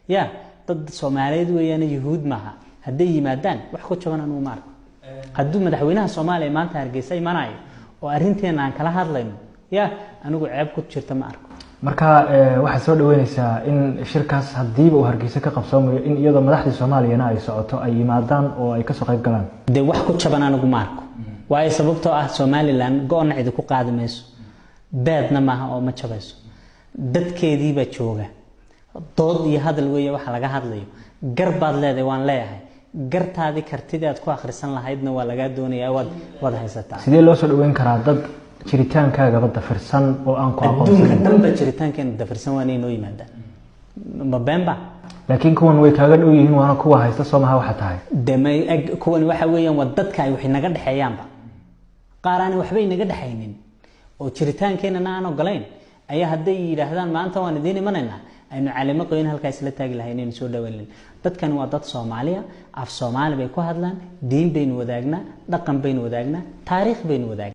يا ضد Soomaaliyeed weeyaan Yahuud maaha haday yimaadaan wax ku jaban anu maar haduu madaxweynaha Soomaaliya maanta Hargeysa imanay oo arinteena aan kala hadlayno ya anigu ceeb ku jirta ma arko marka waxa soo dhaweynaysa in shirkaas hadiiba uu Hargeysa ka qabsoomayo in iyadoo madaxda Soomaaliyeena ay socoto ay yimaadaan oo ay ka soo qayb galaan de wax ku jaban anigu ma arko waay sababtoo ah Somaliland go'on cid ku qaadamayso baadna maaha oo ma jabayso dadkeedii ba jooga dood iyo hadal weeye waxa laga hadlayo garbaad leedahay waan leeyahay gartaadi kartidaad ku akhrisan lahaydna waa laga doonayaa wad haysataa sidee loo soo dhaweyn karaa dad jiritaankaaga bada firsan oo aan ku aqoonsan dhanba jiritaankeena dafirsan waa inay noo yimaadaan ma beenba laakiin kuwan way kaaga dhow yihiin waana kuwa haysta Soomaha waxa tahay damay kuwan waxa weeyaan wadadka ay wixii naga dhaxeeyaanba qaaraan waxba inaga dhaxaynin oo jiritaankeena aan ogolayn ayaa haday yiraahdaan maanta waan idin imanayna aynu caalimo qoyn halka isla taagi lahayn soo dhaweelin dadkan waa dad Soomaaliya af Soomaali bay ku hadlaan diin baynu wadaagnaa dhaqan baynu wadaagnaa taariikh baynu wadaagnaa